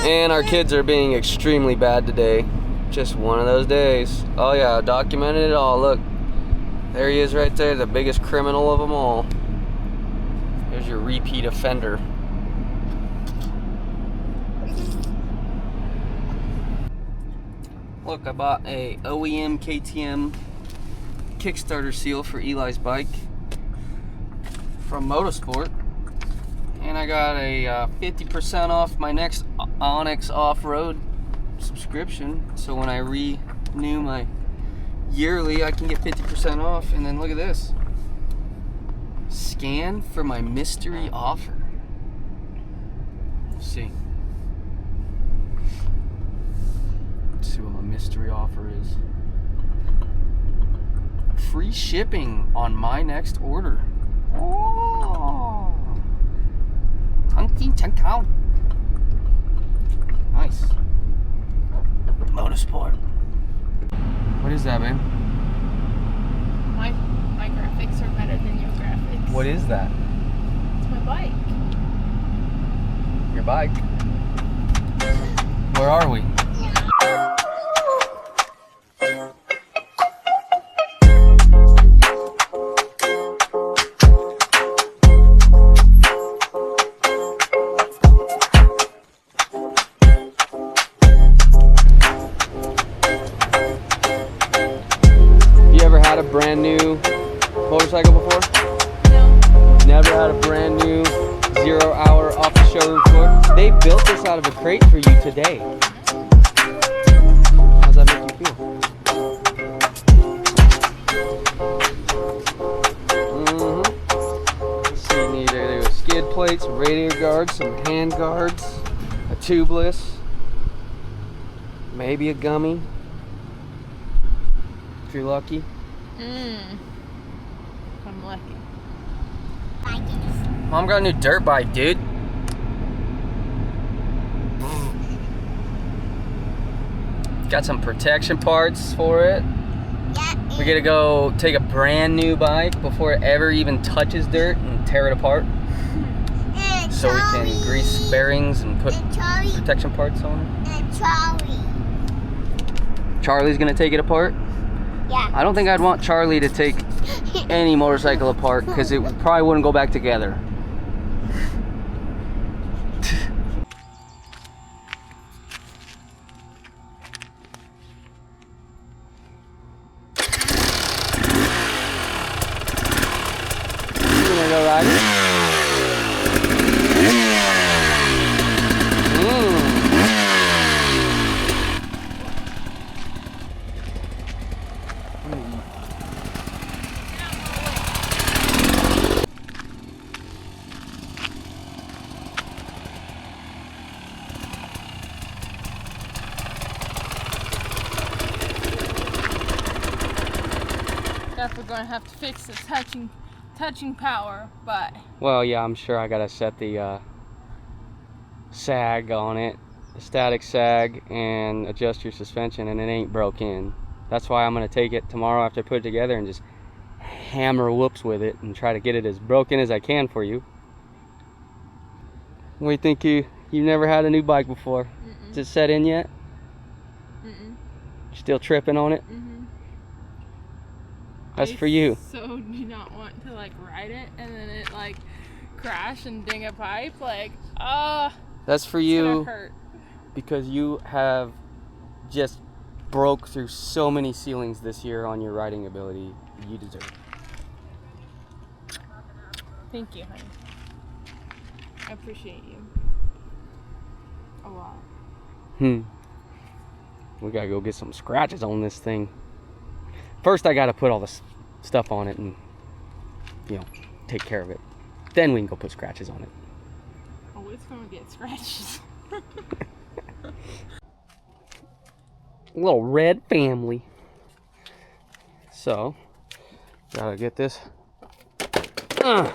And our kids are being extremely bad today. Just one of those days. Oh yeah, documented it all. Look, there he is right there, the biggest criminal of them all. There's your repeat offender. Look, I bought a OEM KTM Kickstarter seal for Eli's bike from Motorsport. And I got a 50% off my next Onyx off-road subscription. So when I renew my yearly, I can get 50% off. And then look at this. Scan for my mystery offer. Let's see. Let's see what my mystery offer is. Free shipping on my next order. Oh. Nice. Motorsport. What is that, babe? My graphics are better than your graphics. What is that? It's my bike. Your bike. Where are we? Had a brand new motorcycle before? No. Never had a brand new 0 hour off the showroom floor? They built this out of a crate for you today. How's that make you feel? Let's see, you need there were skid plates, radiator guards, some hand guards, a tubeless, maybe a gummy, if you're lucky. I'm lucky. Mom got a new dirt bike, dude. Got some protection parts for it. We gotta go take a brand new bike before it ever even touches dirt and tear it apart. So we can grease bearings and put protection parts on it. Charlie's gonna take it apart? Yeah. I don't think I'd want Charlie to take any motorcycle apart because it probably wouldn't go back together. You gonna go riding? We're gonna have to fix the touching power, but Well, yeah, I'm sure I gotta set the sag on it, the static sag, and adjust your suspension, and it ain't broke in. That's why I'm gonna take it tomorrow after I put it together and just hammer whoops with it and try to get it as broken as I can for you. What do you think? You've never had a new bike before? Is it set in yet? Still tripping on it? That's for you. So do you not want to like ride it and then it like crash and ding a pipe? Like, that's for it's you gonna hurt. because you have just broke through so many ceilings this year on your riding ability. You deserve it. Thank you, honey. I appreciate you a lot. We gotta go get some scratches on this thing. First, I gotta put all this stuff on it and, you know, take care of it. Then we can go put scratches on it. Oh, it's gonna get scratches. Little red family. So, gotta get this. Why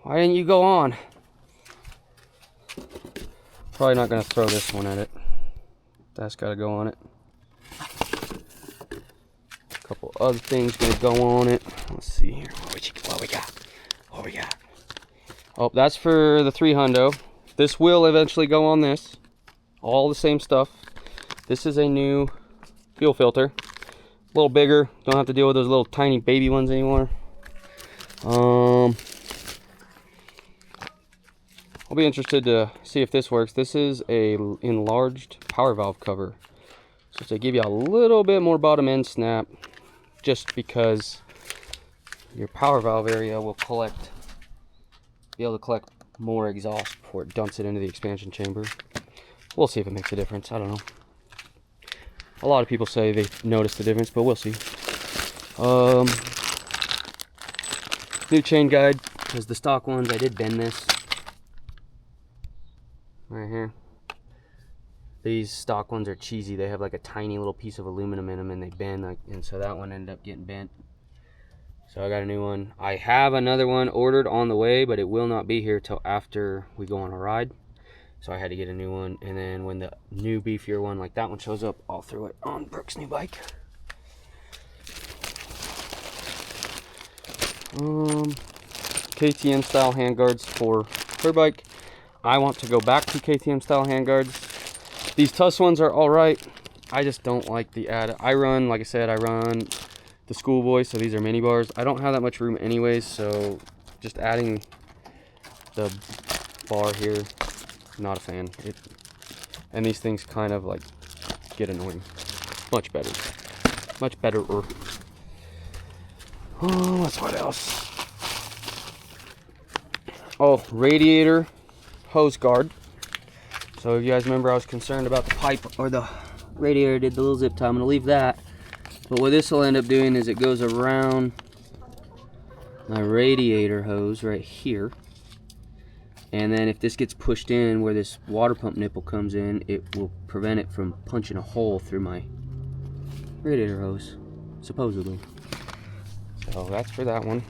didn't you go on? Probably not gonna throw this one at it. That's gotta go on it. Couple other things gonna go on it. Let's see here. What we got? Oh, that's for the 3 hundo. This will eventually go on this. All the same stuff. This is a new fuel filter. A little bigger. Don't have to deal with those little tiny baby ones anymore. I'll be interested to see if this works. This is a enlarged power valve cover. So to give you a little bit more bottom end snap, just because your power valve area will be able to collect more exhaust before it dumps it into the expansion chamber. We'll see if it makes a difference. I don't know. A lot of people say they notice the difference, but we'll see. New chain guide, because the stock ones, I did bend this right here. These stock ones are cheesy. They have like a tiny little piece of aluminum in them, and they bend, and so that one ended up getting bent. So I got a new one. I have another one ordered on the way, but it will not be here till after we go on a ride. So I had to get a new one, and then when the new beefier one like that one shows up, I'll throw it on Brooke's new bike. KTM style handguards for her bike. I want to go back to KTM style handguards. These Tuss ones are all right. I just don't like the add. I run, like I said, I run the Schoolboy, so these are mini bars. I don't have that much room anyways, so just adding the bar here, not a fan. And these things kind of like get annoying. Much better. Much better. Oh, what's what else? Oh, radiator hose guard. So if you guys remember, I was concerned about the pipe or the radiator did the little zip tie. I'm gonna leave that. But what this will end up doing is it goes around my radiator hose right here. And then if this gets pushed in where this water pump nipple comes in, it will prevent it from punching a hole through my radiator hose, supposedly. So that's for that one.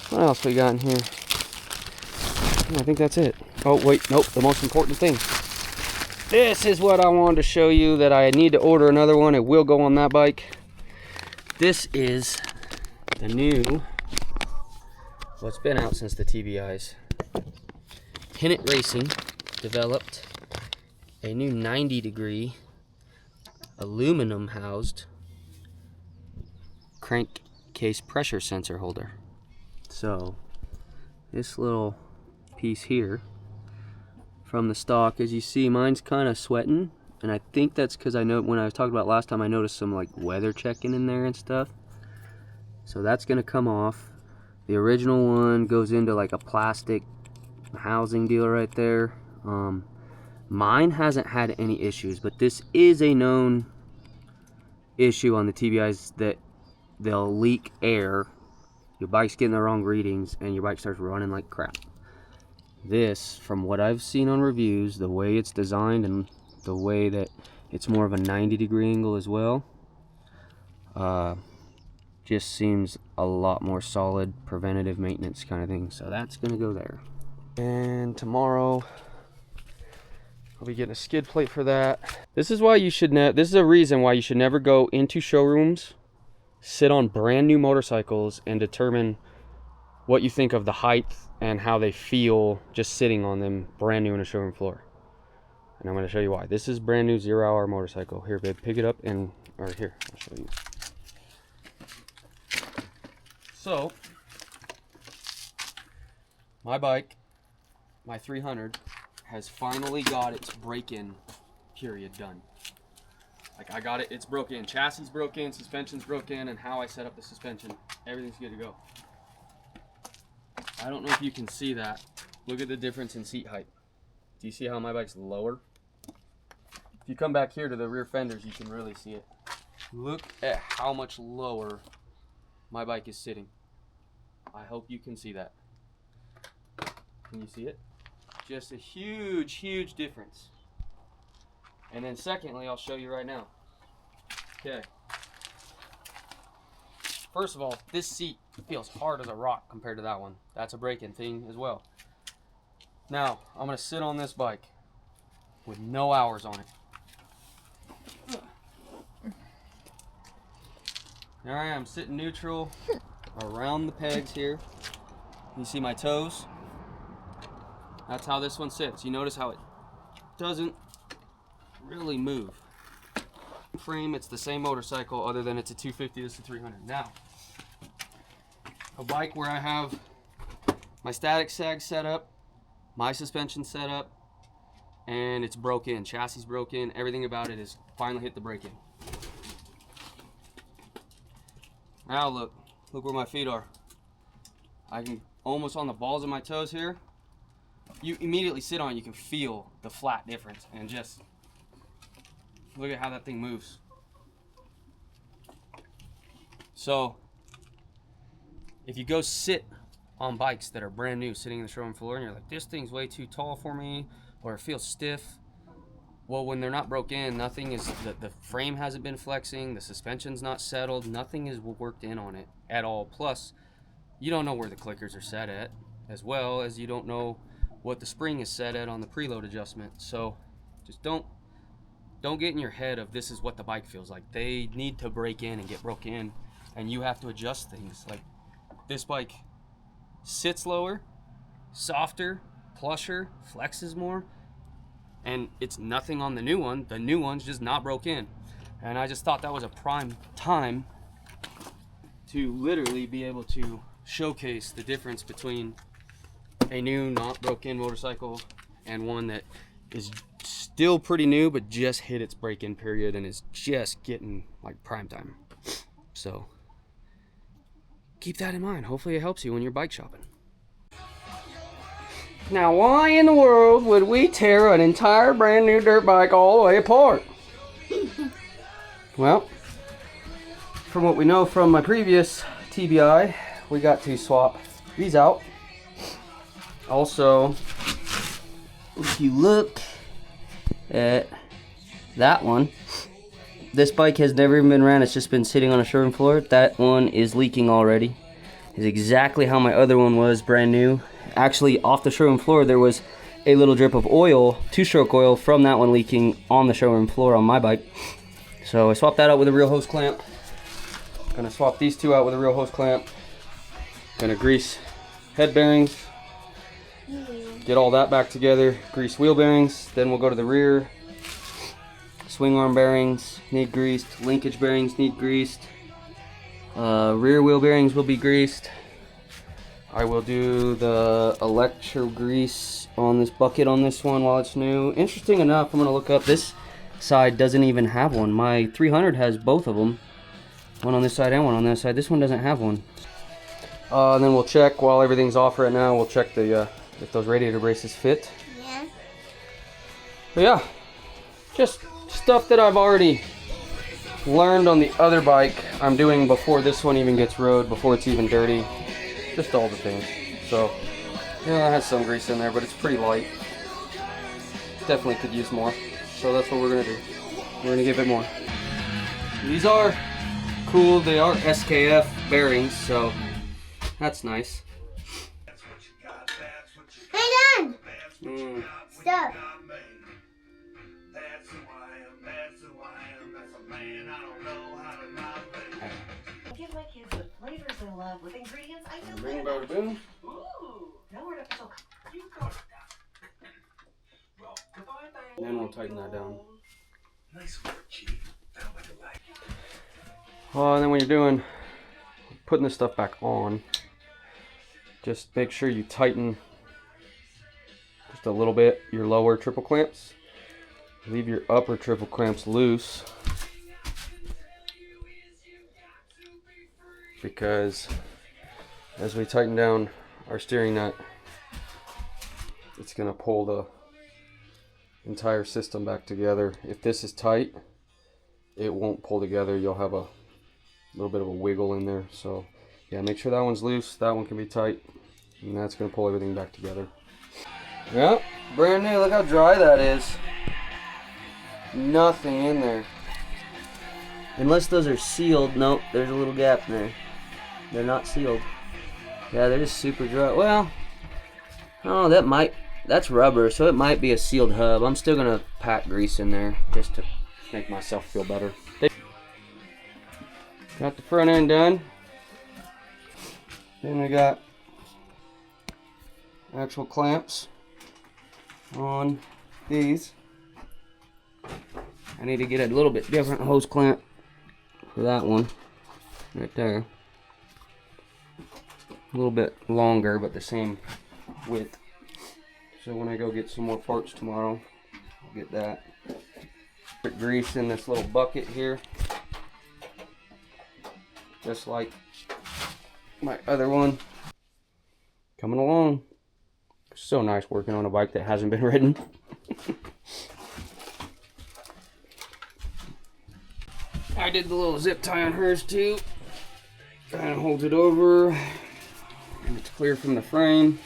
What else we got in here? I think that's it. Oh wait, nope, the most important thing. This is what I wanted to show you, that I need to order another one. It will go on that bike. This is the new, well, it's been out since the TBIs. Pennant Racing developed a new 90-degree aluminum housed crankcase pressure sensor holder. So this little piece here from the stock, as you see, mine's kind of sweating, and I think that's because I know when I was talking about last time, I noticed some like weather checking in there and stuff. So that's gonna come off. The original one goes into like a plastic housing deal right there. Mine hasn't had any issues, but this is a known issue on the TBIs, that they'll leak air, your bike's getting the wrong readings, and your bike starts running like crap. This, from what I've seen on reviews, the way it's designed and the way that it's more of a 90-degree angle as well, just seems a lot more solid, preventative maintenance kind of thing. So that's gonna go there. And tomorrow I'll be getting a skid plate for that. This is why you should this is a reason why you should never go into showrooms, sit on brand new motorcycles, and determine what you think of the height and how they feel just sitting on them brand new in a showroom floor. And I'm going to show you why. This is brand new 0 hour motorcycle. Here, babe, pick it up and, or here, I'll show you. So, my bike, my 300, has finally got its break-in period done. Like, I got it, it's broken, chassis broken, suspension's broken, and how I set up the suspension, everything's good to go. I don't know if you can see that. Look at the difference in seat height. Do you see how my bike's lower? If you come back here to the rear fenders, you can really see it. Look at how much lower my bike is sitting. I hope you can see that. Can you see it? Just a huge, huge difference. And then secondly, I'll show you right now. Okay. First of all, this seat feels hard as a rock compared to that one. That's a break-in thing as well. Now, I'm gonna sit on this bike with no hours on it. There I am, sitting neutral around the pegs here. You see my toes? That's how this one sits. You notice how it doesn't really move. Frame, it's the same motorcycle other than it's a 250, this is a 300. Now, a bike where I have my static sag set up, my suspension set up, and it's broke in, chassis broke in, everything about it is finally hit the break in. Now look where my feet are. I can almost on the balls of my toes here. You immediately sit on it, you can feel the flat difference, and just look at how that thing moves. So if you go sit on bikes that are brand new sitting in the showroom floor and you're like, this thing's way too tall for me, or it feels stiff, well, when they're not broke in, nothing is, the frame hasn't been flexing, the suspension's not settled, nothing is worked in on it at all. Plus, you don't know where the clickers are set at, as well as you don't know what the spring is set at on the preload adjustment. So just don't get in your head of this is what the bike feels like. They need to break in and get broke in, and you have to adjust things. Like this bike sits lower, softer, plusher, flexes more, and it's nothing on the new one. The new one's just not broke in. And I just thought that was a prime time to literally be able to showcase the difference between a new not broke in motorcycle and one that is still pretty new but just hit its break-in period and is just getting like prime time. So keep that in mind. Hopefully it helps you when you're bike shopping. Now, why in the world would we tear an entire brand new dirt bike all the way apart? Well, from what we know from my previous TBI, we got to swap these out. Also, if you look at that one, this bike has never even been ran, it's just been sitting on a showroom floor. That one is leaking already. It's exactly how my other one was, brand new. Actually, off the showroom floor, there was a little drip of oil, two-stroke oil, from that one leaking on the showroom floor on my bike. So I swapped that out with a real hose clamp. Gonna swap these two out with a real hose clamp. Gonna grease head bearings, get all that back together, grease wheel bearings, then we'll go to the rear. Swing arm bearings need greased, linkage bearings need greased, rear wheel bearings will be greased. I will do the electro grease on this bucket on this one while it's new. Interesting enough, I'm going to look up, this side doesn't even have one. My 300 has both of them, one on this side and one on this side. This one doesn't have one. And then we'll check, while everything's off right now, we'll check the if those radiator braces fit. Yeah. But yeah, just stuff that I've already learned on the other bike I'm doing before this one even gets rode, before it's even dirty. Just all the things. So, yeah, it has some grease in there, but it's pretty light. Definitely could use more. So that's what we're gonna do. We're gonna give it more. These are cool. They are SKF bearings, so that's nice. Hang on! Stop. Give my kids the flavors they love with ingredients I know. Boom, bada boom. Ooh, nowhere to feel. You got that. Then we'll tighten that down. Nice work, Chief. Sounds like a light. And then when you're doing, putting this stuff back on, just make sure you tighten just a little bit your lower triple clamps. Leave your upper triple clamps loose, because as we tighten down our steering nut, it's going to pull the entire system back together. If this is tight, it won't pull together. You'll have a little bit of a wiggle in there. So yeah, make sure that one's loose, that one can be tight, and that's going to pull everything back together. Yeah, brand new. Look how dry that is. Nothing in there. Unless those are sealed. Nope, there's a little gap in there. They're not sealed. Yeah, they're just super dry. Well, oh, that's rubber, so it might be a sealed hub. I'm still gonna pack grease in there just to make myself feel better. Got the front end done. Then we got actual clamps on these. I need to get a little bit different hose clamp for that one right there. A little bit longer, but the same width. So when I go get some more parts tomorrow, I'll get that. Put grease in this little bucket here, just like my other one. Coming along. So nice working on a bike that hasn't been ridden. I did the little zip tie on hers too. Kind of holds it over, and it's clear from the frame,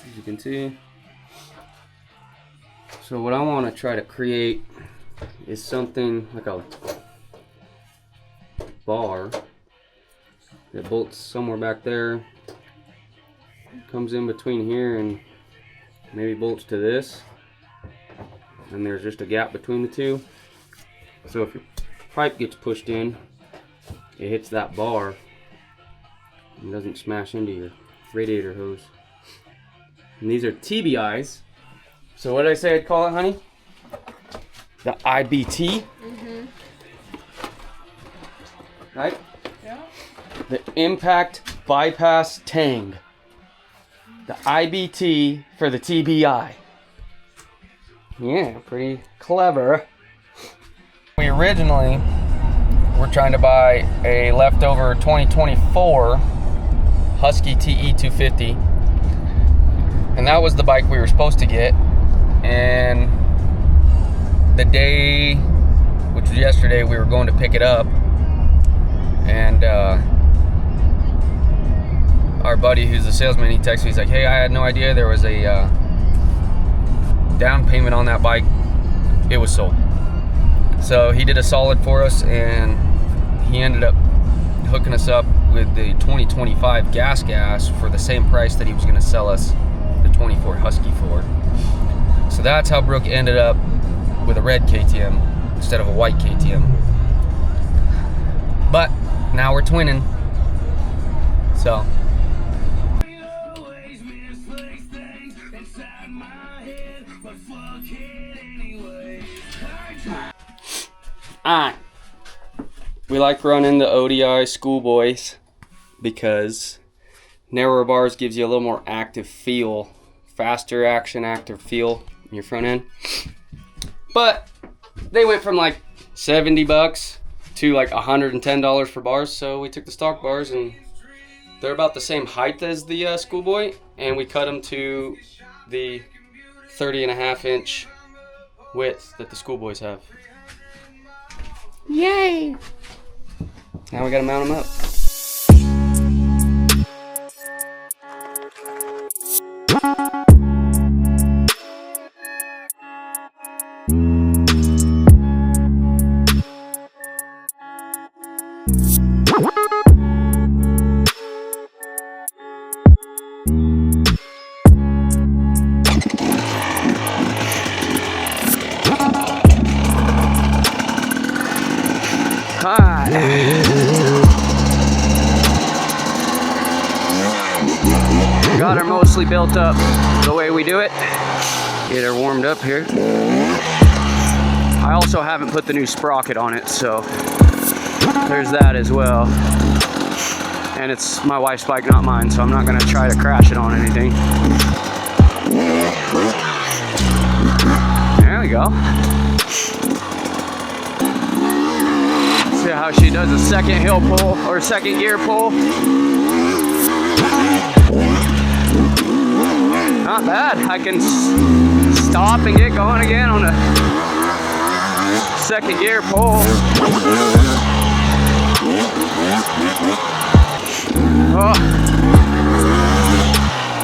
as you can see. So what I want to try to create is something like a bar that bolts somewhere back there, comes in between here and maybe bolts to this, and there's just a gap between the two. So if your pipe gets pushed in, it hits that bar and doesn't smash into your radiator hose. And these are TBIs. So what did I say I'd call it, honey? The IBT. Mm-hmm. Right? Yeah. The Impact Bypass Tang. The IBT for the TBI. Yeah, pretty clever. We originally were trying to buy a leftover 2024 Husky TE250. And that was the bike we were supposed to get. And the day, which was yesterday, we were going to pick it up. And our buddy who's the salesman, he texted me, he's like, hey, I had no idea there was a down payment on that bike. It was sold. So he did a solid for us, and he ended up hooking us up with the 2025 gas for the same price that he was going to sell us the 24 Husky for. So that's how Brooke ended up with a red KTM instead of a white KTM. But now we're twinning. So we like running the ODI Schoolboys because narrower bars gives you a little more active feel, faster action, active feel in your front end. But they went from like $70 to like $110 for bars, so we took the stock bars, and they're about the same height as the Schoolboy, and we cut them to the 30.5 inch width that the Schoolboys have. Yay! Now we gotta mount them up. Got her mostly built up the way we do it. Get her warmed up here. I also haven't put the new sprocket on it, so there's that as well. And it's my wife's bike, not mine, so I'm not gonna try to crash it on anything. There we go. See how she does a second hill pull or second gear pull. Not bad. I can stop and get going again on a second gear pull. Oh,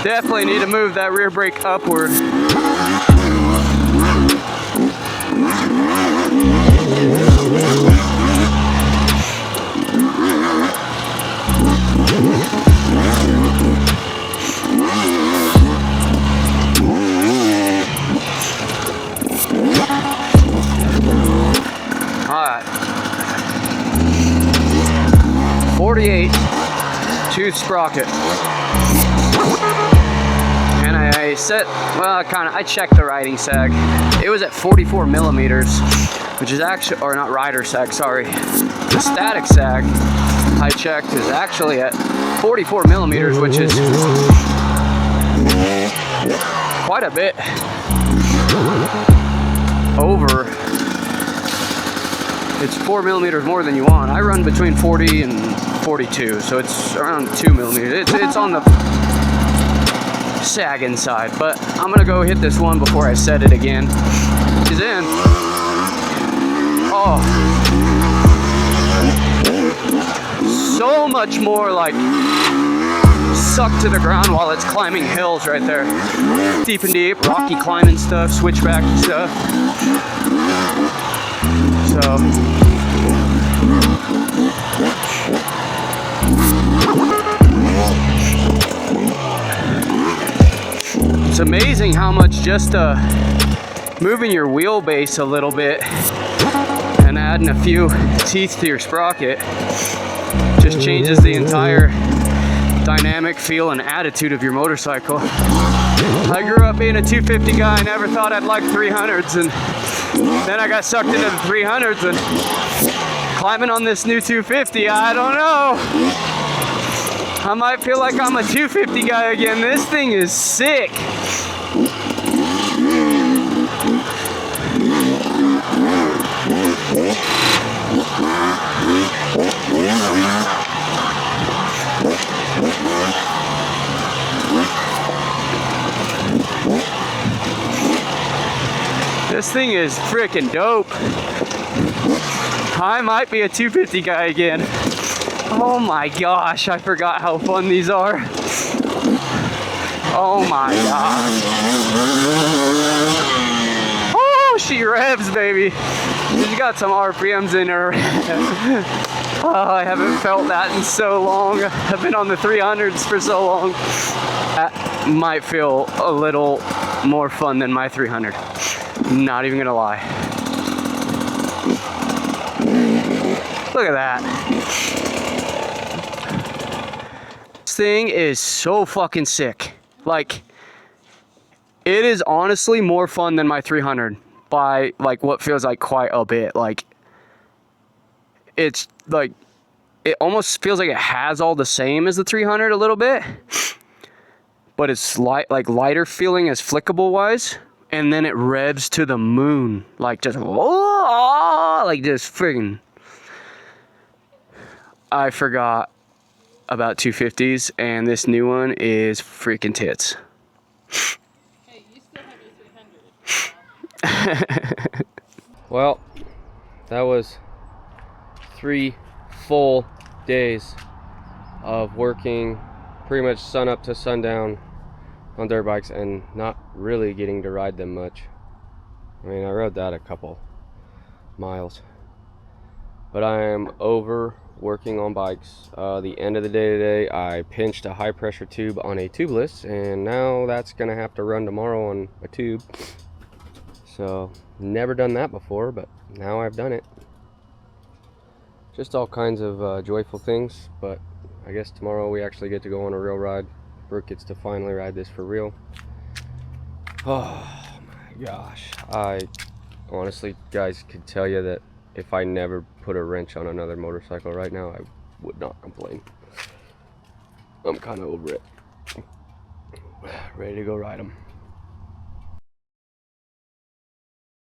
definitely need to move that rear brake upward. Alright. 48 tooth sprocket. And I I I checked the riding sag. It was at 44 millimeters, which is actually, or not rider sag, sorry. The static sag I checked is actually at 44 millimeters, which is quite a bit over. It's 4 millimeters more than you want. I run between 40 and 42, so it's around 2 millimeters. It's on the sagging side, but I'm gonna go hit this one before I set it again. She's in. Oh, so much more like sucked to the ground while it's climbing hills right there. Deep and deep, rocky climbing stuff, switchback stuff. So it's amazing how much just moving your wheelbase a little bit and adding a few teeth to your sprocket just changes the entire dynamic feel and attitude of your motorcycle. I grew up being a 250 guy. I never thought I'd like 300s, and then I got sucked into the 300s, and climbing on this new 250, I don't know. I might feel like I'm a 250 guy again. This thing is sick. This thing is freaking dope. I might be a 250 guy again. Oh my gosh, I forgot how fun these are. Oh my gosh. Oh, she revs, baby. She's got some RPMs in her. Oh, I haven't felt that in so long. I've been on the 300s for so long. That might feel a little more fun than my 300. Not even gonna lie. Look at that. This thing is so fucking sick. Like, it is honestly more fun than my 300 by like what feels like quite a bit. Like, it's like, it almost feels like it has all the same as the 300 a little bit, but it's lighter feeling as flickable wise. And then it revs to the moon, like just, oh, like just friggin'. I forgot about 250s, and this new one is freaking tits. Hey, you still have your 300. Well, that was 3 full days of working pretty much sun up to sundown on dirt bikes and not really getting to ride them much. I mean, I rode that a couple miles, but I am over working on bikes. The end of the day today, I pinched a high pressure tube on a tubeless, and now that's gonna have to run tomorrow on a tube. So never done that before, but now I've done it. Just all kinds of joyful things, but I guess tomorrow we actually get to go on a real ride. Brooke gets to finally ride this for real. Oh my gosh. I honestly, guys, could tell you that if I never put a wrench on another motorcycle right now, I would not complain. I'm kind of over it. Ready to go ride them.